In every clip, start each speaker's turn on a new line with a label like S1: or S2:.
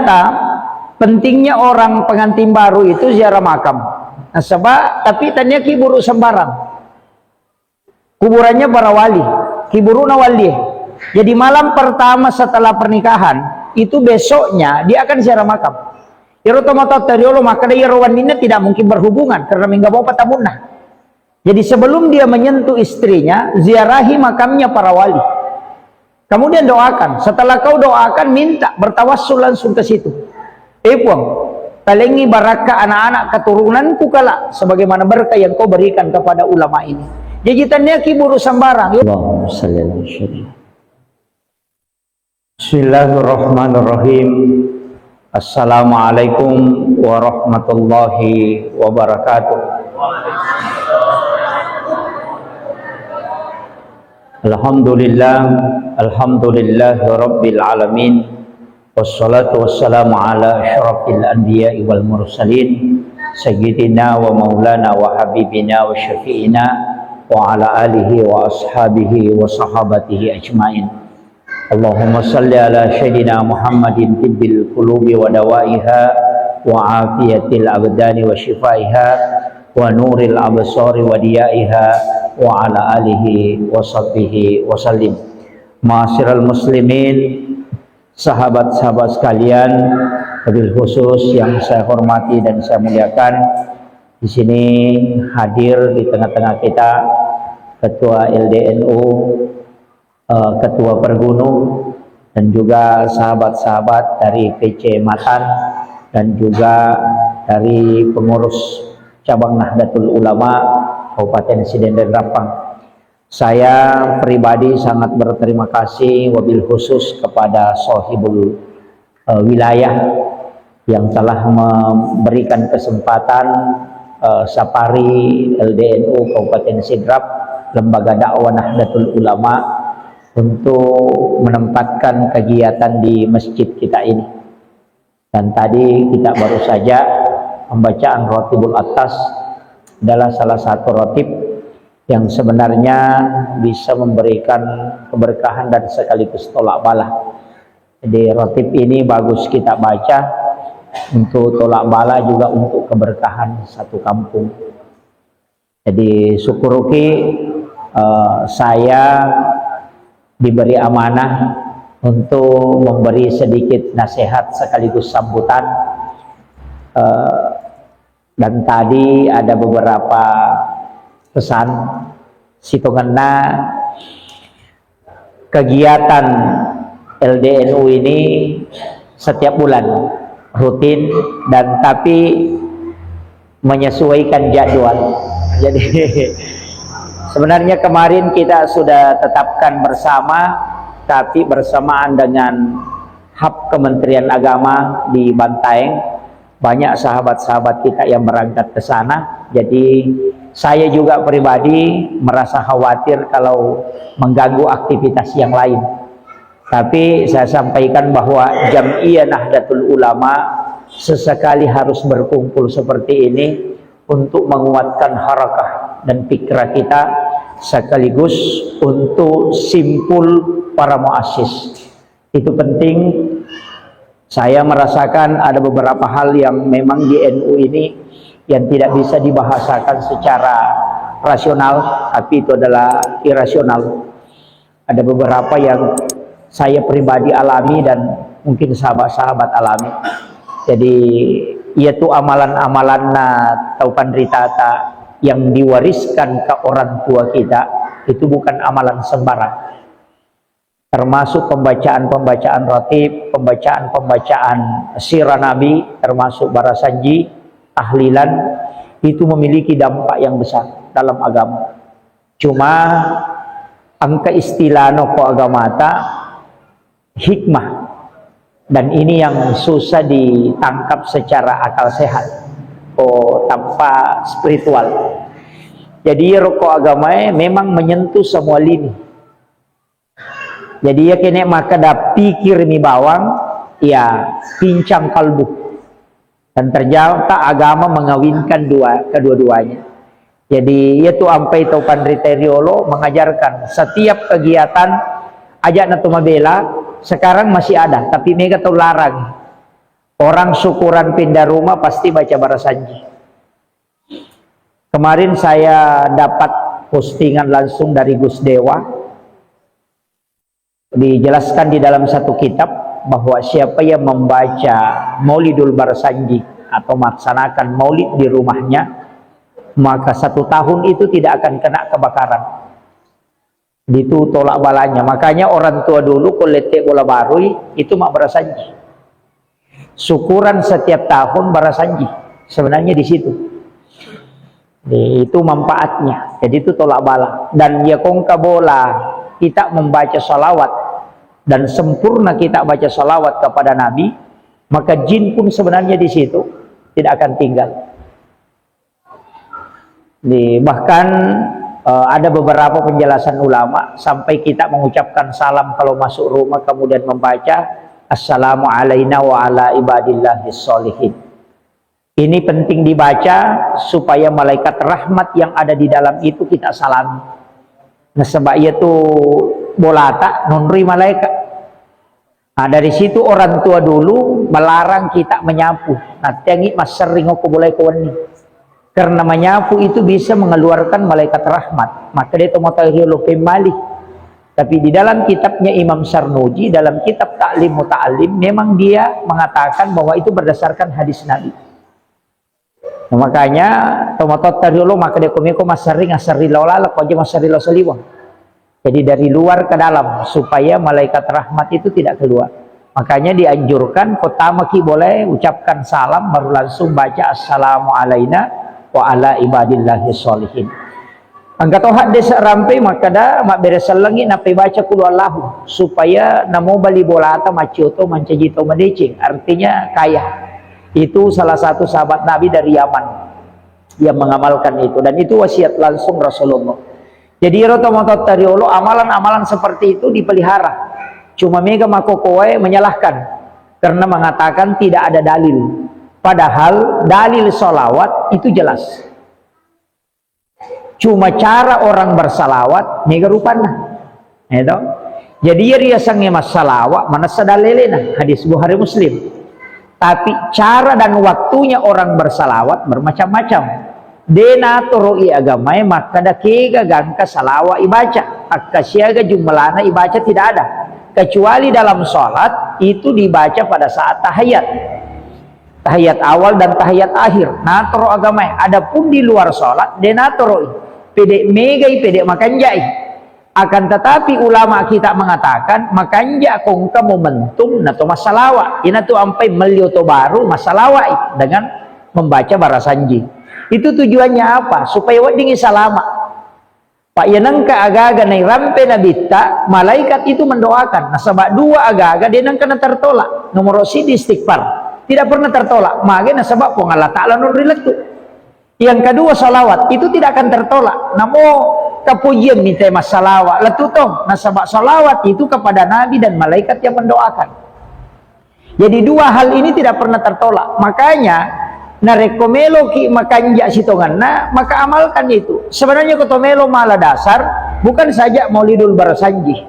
S1: ternyata pentingnya orang pengantin baru itu ziarah makam. Nah, sebab tapi tanya kiburu sembarang. Kuburannya para wali, kiburuna wali. Jadi malam pertama setelah pernikahan itu besoknya dia akan ziarah makam. Iro tomato teriolo maka dia rawanina tidak mungkin berhubungan karena minggu mau patamunah. Jadi sebelum dia menyentuh istrinya, ziarahi makamnya para wali. Kemudian doakan. Setelah kau doakan, minta bertawassul langsung ke situ. Puang, talengi barakah anak-anak keturunanku kala sebagaimana berkah yang kau berikan kepada ulama ini. Jadi tanya kiburu sembarang.
S2: Allahumma shalli ala sayyidina. Bismillahirrahmanirrahim. Assalamualaikum warahmatullahi wabarakatuh. Alhamdulillah, alhamdulillahi rabbil alamin. Wassalatu wassalamu ala asyrafil anbiya'i wal mursalin sayyidina wa maulana wa habibina wa syafi'ina wa ala alihi wa ashabihi wa sahabatihi ajmain. Allahumma salli ala sayyidina Muhammadin tibbil qulubi wa dawaiha wa afiyatil abdani wa shifaiha wa nuril absari wa diyaiha wa ala alihi wa sahbihi wa sallim. Ma'asyiral muslimin, sahabat-sahabat sekalian, wabil khusus yang saya hormati dan saya muliakan, di sini hadir di tengah-tengah kita Ketua LDNU, Ketua Pergunung, dan juga sahabat-sahabat dari PC Matan dan juga dari pengurus cabang Nahdlatul Ulama Kabupaten Sidendang Rampang. Saya pribadi sangat berterima kasih wabil khusus kepada Sohibul Wilayah yang telah memberikan kesempatan Sapari LDNU Kabupaten Sidrap, Lembaga Dakwah Nahdlatul Ulama, untuk menempatkan kegiatan di masjid kita ini. Dan tadi kita baru saja pembacaan Rotibul Atas adalah salah satu rotib yang sebenarnya bisa memberikan keberkahan dan sekaligus tolak bala. Jadi rotib ini bagus kita baca untuk tolak bala juga untuk keberkahan satu kampung. Jadi syukuruki saya diberi amanah untuk memberi sedikit nasihat sekaligus sambutan, dan tadi ada beberapa pesan situnganna kegiatan LDNU ini setiap bulan rutin dan tapi menyesuaikan jadwal. Jadi sebenarnya kemarin kita sudah tetapkan bersama, tapi bersamaan dengan hub Kementerian Agama di Bantaeng, banyak sahabat-sahabat kita yang berangkat ke sana. Jadi saya juga pribadi merasa khawatir kalau mengganggu aktivitas yang lain. Tapi saya sampaikan bahwa Jam'iyah Nahdlatul Ulama sesekali harus berkumpul seperti ini untuk menguatkan harakah dan pikiran kita, sekaligus untuk simpul para muassis. Itu penting. Saya merasakan ada beberapa hal yang memang di NU ini yang tidak bisa dibahasakan secara rasional, tapi itu adalah irasional. Ada beberapa yang saya pribadi alami dan mungkin sahabat-sahabat alami. Jadi yaitu amalan-amalan taupan ritata yang diwariskan ke orang tua kita, itu bukan amalan sembarang. Termasuk pembacaan-pembacaan ratib, pembacaan-pembacaan sirah Nabi, termasuk barasanji, tahlilan, itu memiliki dampak yang besar dalam agama. Cuma angka istilah noko agamata hikmah, dan ini yang susah ditangkap secara akal sehat tanpa spiritual. Jadi rokok agama memang menyentuh semua lini. Jadi ya kene maka dah pikir mi bawang, ya pincang kalbu, dan ternyata agama mengawinkan kedua-duanya. Jadi ya tu ampai taupan riteriolo mengajarkan setiap kegiatan ajak natu mabela sekarang masih ada, tapi mereka tahu larang Orang syukuran pindah rumah pasti baca barasanji. Kemarin saya dapat postingan langsung dari Gus Dewa, dijelaskan di dalam satu kitab bahwa siapa yang membaca Maulidul Barasanji atau melaksanakan maulid di rumahnya, maka 1 tahun itu tidak akan kena kebakaran. Itu tolak balanya. Makanya orang tua dulu kalau letek bola barui itu mak barasanji. Syukuran setiap tahun barasanji. Sebenarnya di situ. Itu manfaatnya. Jadi itu tolak bala. Dan ya kongka bola kita membaca salawat dan sempurna kita baca salawat kepada Nabi, maka jin pun sebenarnya di situ tidak akan tinggal. Bahkan ada beberapa penjelasan ulama sampai kita mengucapkan salam kalau masuk rumah kemudian membaca assalamu alaina wa ala ibadillahis sholihin. Ini penting dibaca supaya malaikat rahmat yang ada di dalam itu kita salami. Nah sebab itu bolata nunri malaikat. Nah dari situ orang tua dulu melarang kita menyapu. Nah tiangi mas sering aku boleh kawani. Karena menyapu itu bisa mengeluarkan malaikat rahmat. Maka dia tomatahir lupa malih. Tapi di dalam kitabnya Imam Sarnuji, dalam kitab Ta'lim Muta'alim, memang dia mengatakan bahwa itu berdasarkan hadis Nabi. Nah, makanya tomatot tariolo maka dia komiko masari ngasari laulala ko aja masari lausaliwang. Jadi dari luar ke dalam supaya malaikat rahmat itu tidak keluar. Makanya dianjurkan pertama ki boleh ucapkan salam baru langsung baca assalamu alaina wa ala ibadillahis sholihin. Angkat tohat desa rampai maka dah mak beresan lagi napai baca kulu Allahu supaya namo bali bolata macioto mancajito madecing, artinya kaya. Itu salah satu sahabat Nabi dari Yaman yang mengamalkan itu, dan itu wasiat langsung Rasulullah. Jadi rotomotot tariolo amalan-amalan seperti itu dipelihara. Cuma mega makokoe menyalahkan karena mengatakan tidak ada dalil. Padahal dalil sholawat itu jelas. Cuma cara orang bersalawat mega rupana. Itu. Jadi dia sangnya mas salawat mana sadalelena hadis Bukhari Muslim. Tapi cara dan waktunya orang bersalawat bermacam-macam. Dena toroi agamai maka da kega gangka salawat ibaca. Akka siaga jumlahna ibaca tidak ada. Kecuali dalam sholat itu dibaca pada saat tahiyat. Tahiyat awal dan tahiyat akhir. Natoro agamai. Adapun di luar sholat dena toroi. Pedek megai pedek makanjai. Akan tetapi ulama kita mengatakan makanja kongka momentum nato masalawa. Ina tu ampai melioto baru masalawa dengan membaca barasanji. Itu tujuannya apa? Supaya wadingi salama. Pak yanangka aga-aga nai rampe nabita malaikat itu mendoakan. Nah sebab dua aga-aga dia nangka tertolak. Nomor sidi istighfar tidak pernah tertolak. Maka sebab Allah Ta'ala nurrilek tu. Yang kedua salawat itu tidak akan tertolak. Namun kepujian minta mas salawat letutoh. Nah sebab salawat itu kepada Nabi dan malaikat yang mendoakan. Jadi dua hal ini tidak pernah tertolak. Makanya narekomelo ki makanja sitongan nah maka amalkan itu. Sebenarnya kotomelo malah dasar bukan saja Maulidul Barasanji.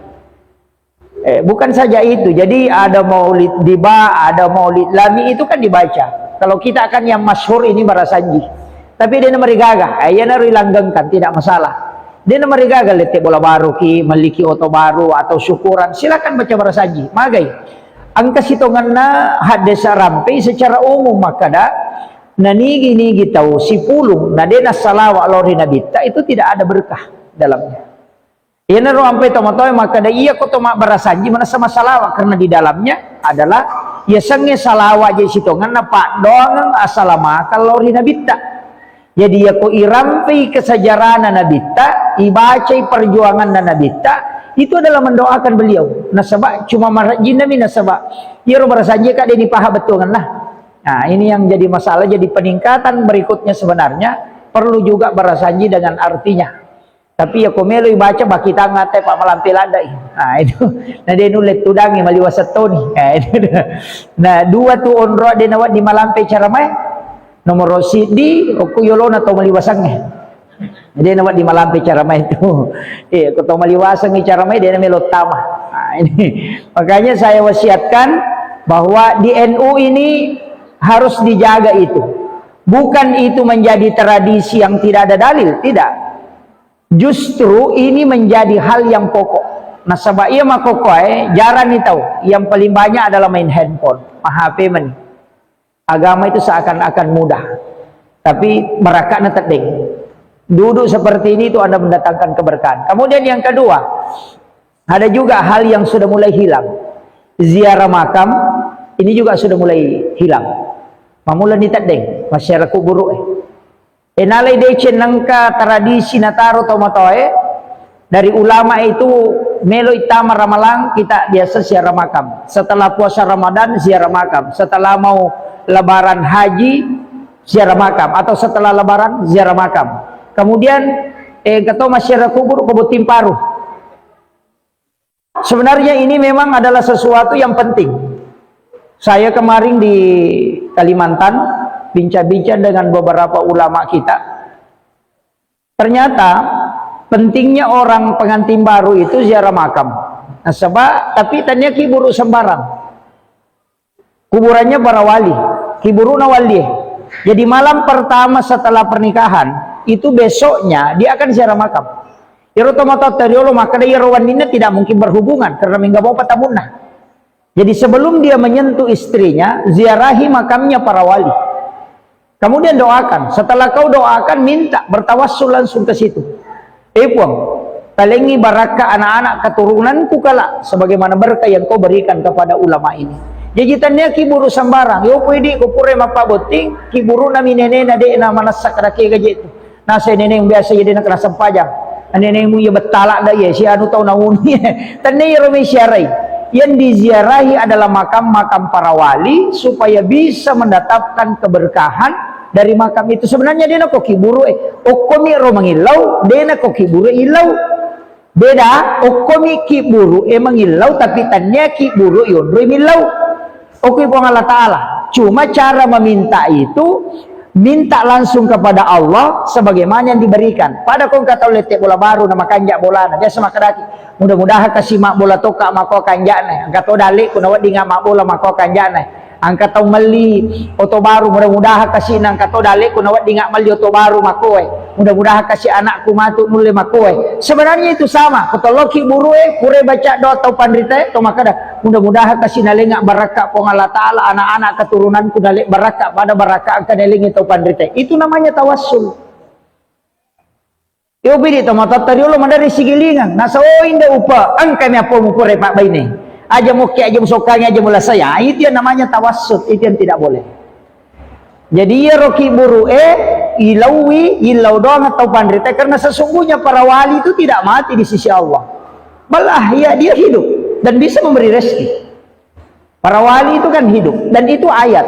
S2: Bukan saja itu. Jadi ada Maulid Diba, ada Maulid Lami itu kan dibaca. Kalau kita akan yang masyhur ini Barasanji. Tapi dia merigaga, ayana rilanggengkan tidak masalah. Dia merigaga letek bola baru ki, meliki oto baru atau syukuran, silakan baca barasanji. Magai. Angka sitonganna hadesa rampai secara umum maka dah nanigi-nigi tahu si pulung, nadena salawat lori nabita itu tidak ada berkah dalamnya. Ia ro ampai tomotoy maka dah iya koto mak barasanji mana sama salawat karena di dalamnya adalah ya sange salawat je sitonganna pak doang asalama lori nabita. Jadi ya ko irampi kesejarah nabita, ibacai perjuangan nabita, itu adalah mendoakan beliau. Nasabah cuma marajin nabi nasabah. Ya ro barasanji kak dia paha betul kan lah. Nah, ini yang jadi masalah, jadi peningkatan berikutnya sebenarnya perlu juga barasanji dengan artinya. Tapi ya komelo ibaca baki tangga teh pak malampil ada. Nah, itu. Nah dia nulet tudangi maliwasatoni. Nah, itu. Nah, dua tu onro dia nawat di malampe cara mai. Nomor sidi aku yolona atau maliwasangnya. Dia nawat di malam cara main itu. Aku tahu maliwasang cara main dia melot tama. Nah, ini makanya saya wasiatkan
S1: bahwa di NU ini harus dijaga itu. Bukan itu menjadi tradisi yang tidak ada dalil, tidak. Justru ini menjadi hal yang pokok. Nah sebab ia makokoi jarang nih tahu. Yang paling banyak adalah main handphone, HP mani. Agama itu seakan-akan mudah, tapi berakatnya terding. Duduk seperti ini itu Anda mendatangkan keberkahan. Kemudian yang kedua, ada juga hal yang sudah mulai hilang. Ziarah makam ini juga sudah mulai hilang. Mamula ni terding masyarakat kubur enalai decen nangka tradisi nataro tomatoe dari ulama itu melo itama ramalang kita biasa ziarah makam. Setelah puasa Ramadan ziarah makam. Setelah mau lebaran haji ziarah makam, atau setelah lebaran ziarah makam. Kemudian kata masyarakat kubur kebutin paruh. Sebenarnya ini memang adalah sesuatu yang penting. Saya kemarin di Kalimantan bincang-bincang dengan beberapa ulama kita. Ternyata pentingnya orang pengantin baru itu ziarah makam. Nah, sebab tapi tanya kiburu sembarang. Kuburannya para wali, kiburu nawali. Jadi malam pertama setelah pernikahan itu besoknya dia akan ziarah makam. Iro tomato teriolo maka dia rawanina tidak mungkin berhubungan karena minggu mau patamunah. Jadi sebelum dia menyentuh istrinya, ziarahi makamnya para wali. Kemudian doakan. Setelah kau doakan, minta bertawassul langsung ke situ. Puang, talengi barakah anak-anak keturunanku kala, sebagaimana berkah yang kau berikan kepada ulama ini. Jadi tanya kiburu sembarang. Yo pwede ko pure mapaboting kiburu na minene na de na manasak raki gaji itu. Nasa neneng biasa jadi nak rasa pajang. Neneng mu ya betala da ye si anu tau nauni. Tanya romi syarai. Yang diziarahi adalah makam-makam para wali supaya bisa mendatangkan keberkahan dari makam itu. Sebenarnya dia nak kiburu okomi ro mangilau, dia nak kiburu ilau. Beda, okomi kiburu mangilau tapi tanya kiburu yon ro milau. Oke pun Allah Ta'ala. Cuma cara meminta itu minta langsung kepada Allah sebagaimana yang diberikan. Pada kau kata letek bola baru nama kanjak bola biasa makadaki. Mudah-mudahan kasih mak bola toka mako kanjane. Angkat to dalik kuna wadi nga mak bola mako kanjane. Angkat to meli oto baru mudah-mudahan kasih nang kato dalik kuna wadi nga meli oto baru makoe. Mudah-mudahan kasih anakku matu nule makoe. Sebenarnya itu sama. Kotoloki burue kure baca doa atau pandrita to makada. Mudah-mudahan kasih nalenga barakah pong Allah Ta'ala anak-anak keturunanku dalik barakah pada barakah angka nalengi to pandrita. Itu namanya tawassul. Yo bidi to mata tariolo mandari sigilingan. Nasa inda upa angka mi apo mo kure pak baini. Aja mo ki aja musokanya aja mula saya. Itu yang namanya tawassul. Itu yang tidak boleh. Jadi ya roki buru ilau doang atau pandrita karena sesungguhnya para wali itu tidak mati di sisi Allah. Malah ya dia hidup dan bisa memberi rezeki. Para wali itu kan hidup dan itu ayat.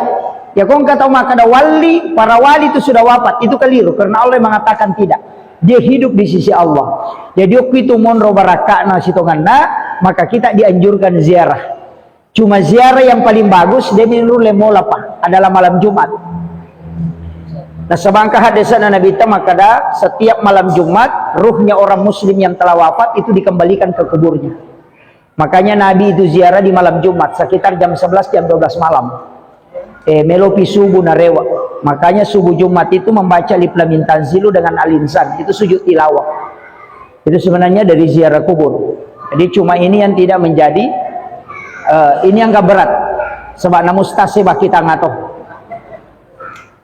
S1: Ya kau kata maka ada wali, para wali itu sudah wafat, itu keliru karena Allah mengatakan tidak. Dia hidup di sisi Allah. Jadi waktu itu monro barakakna sitonganda, maka kita dianjurkan ziarah. Cuma ziarah yang paling bagus dia minul lemolapa adalah malam Jumat. Nah sebangka hadisan Nabi kita maka setiap malam Jumat ruhnya orang muslim yang telah wafat itu dikembalikan ke kuburnya. Makanya Nabi itu ziarah di malam Jumat sekitar jam 11 jam 12 malam. Melopi subuh narewa. Makanya subuh Jumat itu membaca Liplamin Tanzilu dengan Al-Insan. Itu sujud tilawah. Itu sebenarnya dari ziarah kubur. Jadi cuma ini yang tidak menjadi ini yang gak berat. Sebab namustasibah kita ngatoh.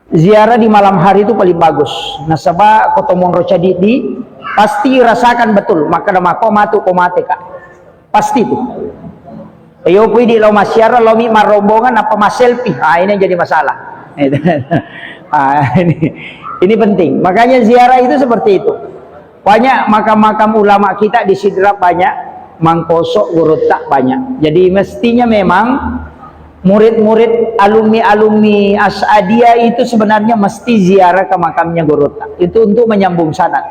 S1: Ziarah di malam hari itu paling bagus. Nah sebab kotomon roca di pasti rasakan betul. Maka mako matu komate kak. Pasti itu. Ayo pui di lo masyara lo mi marombongan apa mas selfie. Ini yang jadi masalah. Ini penting. Makanya ziarah itu seperti itu. Banyak makam-makam ulama kita di Sidrap banyak, Mangkosok Gurut tak banyak. Jadi mestinya memang murid-murid alumni As'adiyah itu sebenarnya mesti ziarah ke makamnya Gurut tak. Itu untuk menyambung sanad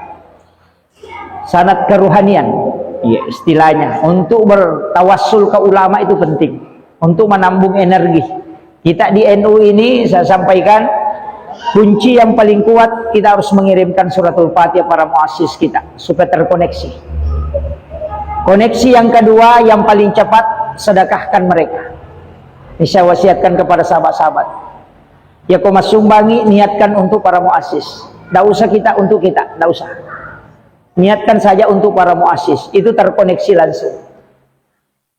S1: keruhanian. Ya, istilahnya untuk bertawassul ke ulama itu penting untuk menambung energi. Kita di NU ini saya sampaikan kunci yang paling kuat kita harus mengirimkan suratul Fatihah para muassis kita supaya terkoneksi. Koneksi yang kedua yang paling cepat sedekahkan mereka. Ini saya wasiatkan kepada sahabat-sahabat. Ya kau mas sumbangi, niatkan untuk para muassis. Tidak usah kita untuk kita, tidak usah. Niatkan saja untuk para muassis. Itu terkoneksi langsung.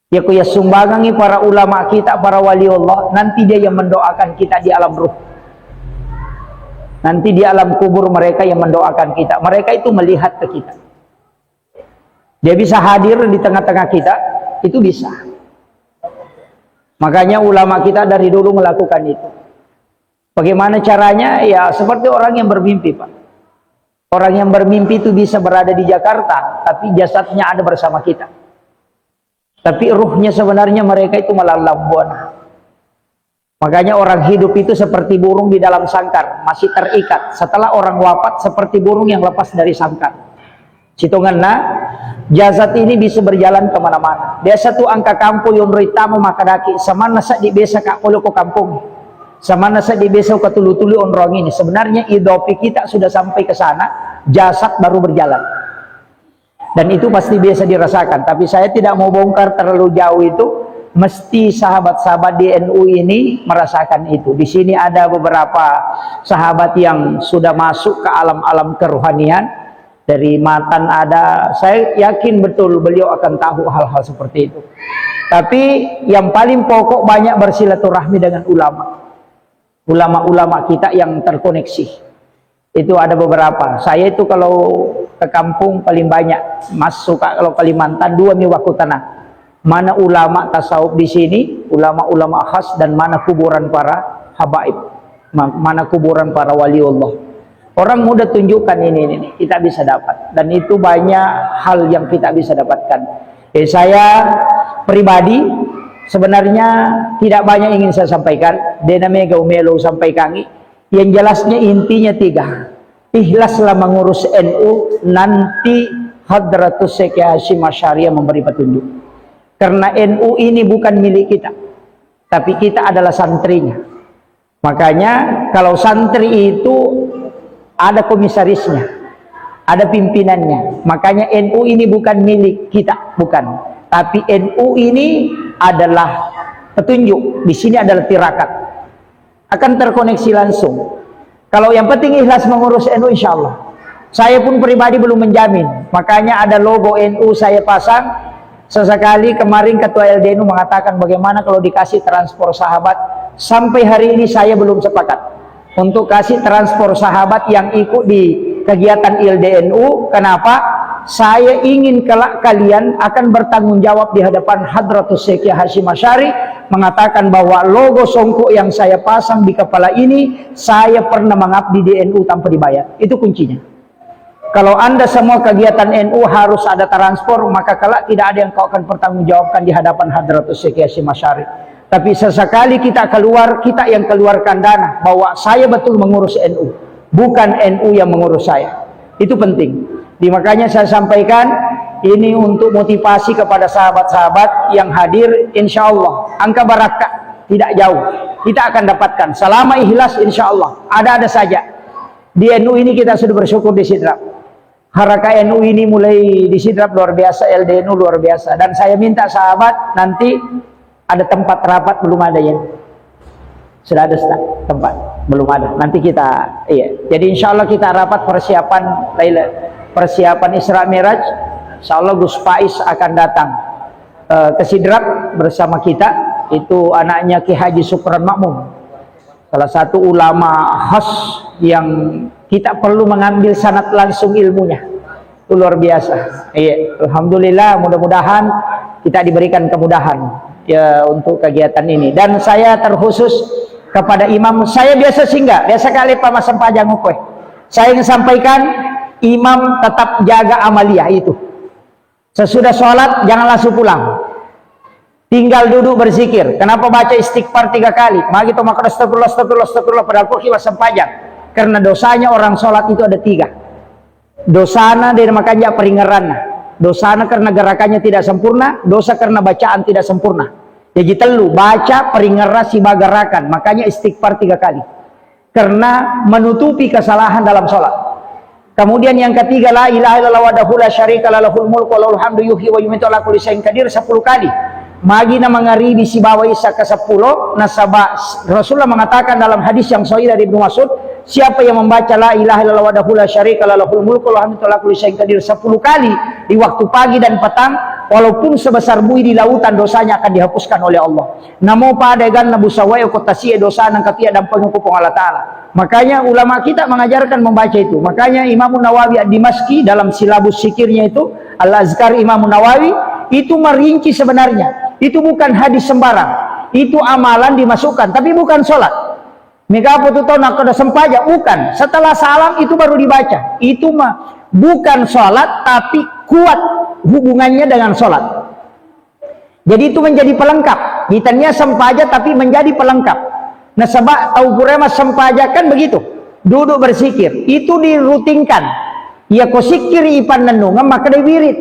S1: Ya kau ya sumbangi para ulama kita, para wali Allah. Nanti dia yang mendoakan kita di alam ruh. Nanti di alam kubur mereka yang mendoakan kita. Mereka itu melihat ke kita. Dia bisa hadir di tengah-tengah kita. Itu bisa. Makanya ulama kita dari dulu melakukan itu. Bagaimana caranya? Ya seperti orang yang bermimpi, Pak. Orang yang bermimpi itu bisa berada di Jakarta, tapi jasadnya ada bersama kita. Tapi ruhnya sebenarnya mereka itu melalang buana. Makanya orang hidup itu seperti burung di dalam sangkar, masih terikat. Setelah orang wafat seperti burung yang lepas dari sangkar. Citonganna, jasad ini bisa berjalan kemana-mana. Dia satu angka kampung yang ritamu makadaki. Samana sa di besa kak polo ko kampung. Samana sa di besa ko tulu-tulu onrong ini. Sebenarnya idopi kita sudah sampai ke sana, jasad baru berjalan. Dan itu pasti biasa dirasakan. Tapi saya tidak mau bongkar terlalu jauh itu. Mesti sahabat-sahabat di NU ini merasakan itu. Di sini ada beberapa sahabat yang sudah masuk ke alam-alam kerohanian. Dari Matan ada, saya yakin betul beliau akan tahu hal-hal seperti itu. Tapi yang paling pokok banyak bersilaturahmi dengan ulama. Ulama-ulama kita yang terkoneksi. Itu ada beberapa. Saya itu kalau ke kampung paling banyak. Mas suka kalau Kalimantan 2 miwaku tanah. Mana ulama tasawuf di sini, ulama-ulama khas, dan mana kuburan para habaib. Mana kuburan para waliullah. Orang muda tunjukkan ini kita bisa dapat, dan itu banyak hal yang kita bisa dapatkan. Saya pribadi sebenarnya tidak banyak ingin saya sampaikan. Denamega umelo sampai kangi. Yang jelasnya intinya 3. Ikhlaslah mengurus NU, nanti Hadratus Syekh Hasyim Asy'ari memberi petunjuk. Karena NU ini bukan milik kita, tapi kita adalah santrinya. Makanya kalau santri itu ada komisarisnya, ada pimpinannya. Makanya NU ini bukan milik kita, bukan. Tapi NU ini adalah petunjuk. Di sini adalah tirakat. Akan terkoneksi langsung. Kalau yang penting ikhlas mengurus NU, insya Allah. Saya pun pribadi belum menjamin. Makanya ada logo NU saya pasang. Sesekali kemarin Ketua LDNU mengatakan bagaimana kalau dikasih transport sahabat. Sampai hari ini saya belum sepakat untuk kasih transport sahabat yang ikut di kegiatan LDNU. Kenapa? Saya ingin kelak kalian akan bertanggung jawab di hadapan Hadratus Syekh Hasyim Asy'ari, mengatakan bahwa logo songkok yang saya pasang di kepala ini, saya pernah mengabdi di NU tanpa dibayar. Itu kuncinya. Kalau Anda semua kegiatan NU harus ada transport, maka kelak tidak ada yang kau akan pertanggungjawabkan di hadapan Hadratus Syekh Hasyim Asy'ari. Tapi sesekali kita keluar, kita yang keluarkan dana, bahwa saya betul mengurus NU, bukan NU yang mengurus saya. Itu penting. Makanya saya sampaikan ini untuk motivasi kepada sahabat-sahabat yang hadir. Insya Allah angka barakah tidak jauh kita akan dapatkan selama ikhlas. Insya Allah ada saja. Di NU ini kita sudah bersyukur di Sidrap. Harakah NU ini mulai di Sidrap luar biasa, LDNU luar biasa. Dan saya minta sahabat nanti ada tempat rapat, belum ada ya? Sudah ada tempat? Belum ada. Nanti kita, iya. Jadi insya Allah kita rapat persiapan Isra Miraj. Insya Allah Gus Faiz akan datang ke Sidrap bersama kita. Itu anaknya Ki Haji Sukron Makmum, salah satu ulama khas yang kita perlu mengambil sanad langsung ilmunya. Itu luar biasa. Iya. Alhamdulillah, mudah-mudahan kita diberikan kemudahan ya untuk kegiatan ini. Dan saya terkhusus kepada imam, saya biasa singgah, biasa kali Pak Mas Sempajang ukwe. Saya ingin sampaikan, imam tetap jaga amaliyah itu. Sesudah sholat jangan langsung pulang. Tinggal duduk berzikir. Kenapa baca istighfar 3 kali? Mari kita makan astagfirullah, astagfirullah, astagfirullah. Padahal kok Mas Sempajang. Karena dosanya orang sholat itu ada 3. Dosana dari makanya peringaran. Dosana karena gerakannya tidak sempurna, dosa karena bacaan tidak sempurna. Jadi telu baca peringaran si bagarakan, makanya istighfar 3 kali. Karena menutupi kesalahan dalam sholat. Kemudian yang ketiga, la ilaha illallah wahdahu la syarika lahu lahul mulku wa lahul hamdu yuhyi wa yumiitu ala kulli syai'in qadir 10 kali. magi na mangaribi si bawa isa ke 10 nasaba Rasulullah mengatakan dalam hadis yang sahih dari Ibnu Mas'ud, siapa yang membaca la ilaha illallah wahdahu la syarika lahu lahul mulku wa lahul hamdu ala kulli syai'in qadir 10 kali di waktu pagi dan petang, walaupun sebesar buih di lautan dosanya akan dihapuskan oleh Allah. Namo padegan nabu sawai kotasi dosa nang katia dan pengupung Allah Taala. Makanya ulama kita mengajarkan membaca itu. Makanya Imam Nawawi ad-Dimashqi dalam silabus zikirnya itu Al-Azkar Imam Nawawi itu merinci sebenarnya. Itu bukan hadis sembarang. Itu amalan dimasukkan, tapi bukan sholat. Mega apa tu tahu nak ada sempaja? Bukan. Setelah salam itu baru dibaca. Itu mah bukan sholat, tapi kuat hubungannya dengan sholat. Jadi itu menjadi pelengkap. Ditanya sempaja tapi menjadi pelengkap. Nah sebab tahu kurema sempaja kan begitu. Duduk berzikir. Itu dirutinkan. Ya ko sikir ipan nenungan maka dia wirid.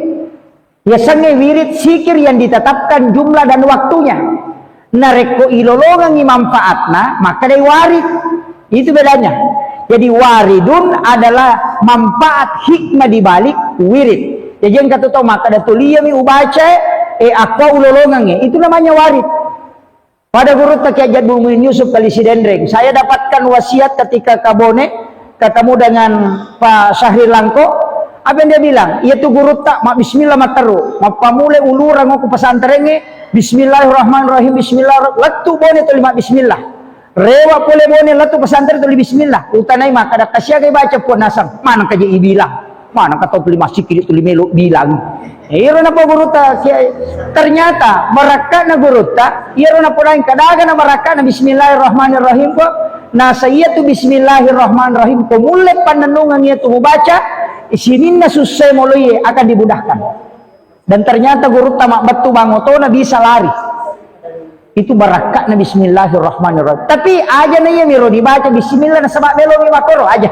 S1: Ya sange wirid sikir yang ditetapkan jumlah dan waktunya. Nareko ilolongan manfaatna maka dia warid. Itu bedanya. Jadi waridun adalah manfaat hikmah dibalik wirid. Jadi yang kata tahu maka ada tuliyami ubaca aqua ulolongannya. Itu namanya warid. Pada guru Kiai Haji Muhyiddin Yusuf kali Sidendreng, saya dapatkan wasiat ketika Kabone ketemu dengan Pak Syahril Langko. Apa yang dia bilang? Yaitu guru tak mak bismillah mataru, mak pamule ulurang aku pesantrennya bismillahirrahmanirrahim bismillahirrahmanirrahim. Latu bone tu lima bismillah. Rewa pole bone latu pesantren tu bismillah. Utanai mak ada kasih agak baca pun nasang. Mana kaji bilang? Mana kata tu lima sikit tu lima bilang? Iro na po guru ta ternyata meraka na guru ta iro na po lain kadaga na meraka na bismillahirrahmanirrahim po nasa iya tu bismillahirrahmanirrahim kumule pananungan iya tu membaca isinin na susay moloye akan dimudahkan. Dan ternyata guru ta batu bangoto na bisa lari. Itu beraka na bismillahirrahmanirrahim. Tapi aja na iya miro dibaca bismillah na sabak melo mi makoro aja.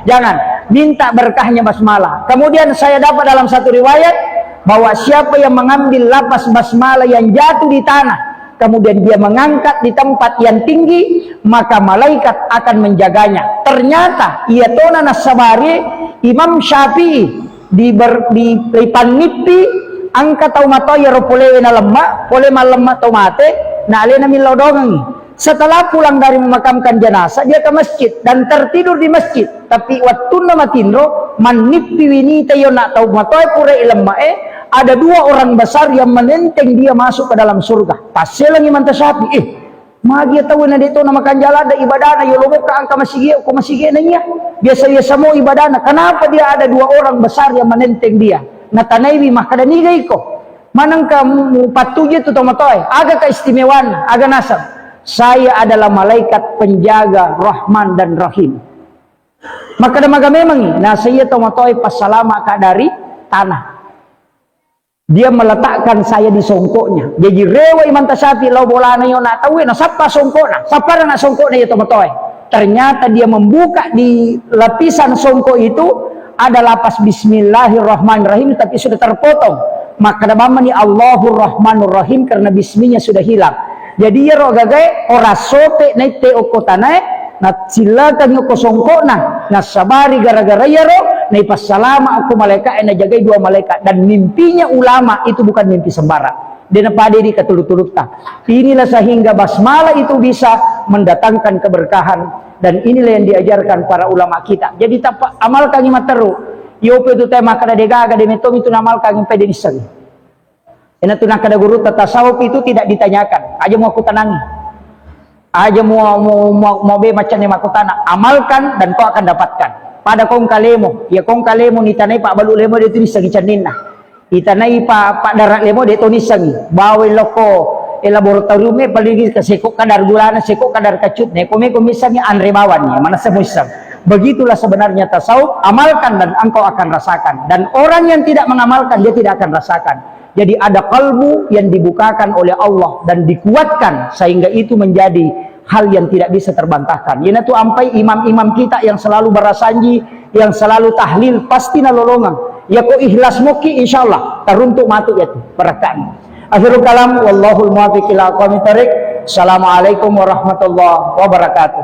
S1: Jangan minta berkahnya basmalah. Kemudian saya dapat dalam satu riwayat bahwa siapa yang mengambil lapas basmalah yang jatuh di tanah kemudian dia mengangkat di tempat yang tinggi maka malaikat akan menjaganya. Ternyata ia tona nasabari Imam Syafi'i di panipi angkat tau mato ya ropole na lemma pole malemma tau mate na alena milodongangi. Setelah pulang dari memakamkan jenazah dia ke masjid dan tertidur di masjid. Tapi waktu nama tindro manipi winita yo nak tau mato pure ilmae ada 2 orang besar yang menenteng dia masuk ke dalam surga. Pasal lagi manta sapi. Magi tahu na dito na makan jalan ada ibadah na yo lobo ka angka masigi ko masigi na niya. Biasa mo ibadah na. Kenapa dia ada 2 orang besar yang menenteng dia? Na tanaybi makada nigay ko. Manang ka patuji tu tomatoy. Aga keistimewaan, aga nasab. Saya adalah malaikat penjaga Rahman dan Rahim. Maka damaga memang nah saya tomatoy pasalama ka dari tanah. Dia meletakkan saya di songkoknya. Jadi rewa iman tasapi lau bola na yun natawin na sapa songkokna. Sapa na songkokna itu tomatoy. Ternyata dia membuka di lapisan songkok itu ada lapas bismillahirrahmanirrahim tapi sudah terpotong. Maka namanya ni Allahur Rahmanur Rahim karena bisminya sudah hilang. Jadi ya rogagai ora sope na te okotanae na silakan yo kosongkokna na sabari gara-gara ya ro na ipasalama aku malaikat na jagai 2 malaikat dan mimpinya ulama itu bukan mimpi sembarang. Dena pade di katuluk-tuluk ta. Inilah sehingga basmalah itu bisa mendatangkan keberkahan dan inilah yang diajarkan para ulama kita. Jadi tak amalkan ima teru. Yo pe tu tema kada degaga de metom itu namalkan impe de disang. Ena tu nak kada guru tasawuf itu tidak ditanyakan. Aja mau aku tenangi. Aja mau be macam ni aku tanah. Amalkan dan kau akan dapatkan. Pada kong kalemo, ya kong kalemo ni tanai pak balu lemo dia tulis lagi canin nah. Itanai pak darat lemo dia tulis lagi. Bawa loko laboratorium paling ke sekok kadar gulana sekok kadar kacut ne kome misalnya andre bawan ya mana semuisam. Begitulah sebenarnya tasawuf, amalkan dan engkau akan rasakan. Dan orang yang tidak mengamalkan dia tidak akan rasakan. Jadi ada kalbu yang dibukakan oleh Allah dan dikuatkan sehingga itu menjadi hal yang tidak bisa terbantahkan. Yana tu ampai imam-imam kita yang selalu berasanji, yang selalu tahlil pasti nalolongan. Ya ko ikhlas moki insyaallah taruntuk matu ya tu berakan. Akhirul kalam wallahul muwaffiq ila aqwamit thariq. Assalamualaikum warahmatullahi wabarakatuh.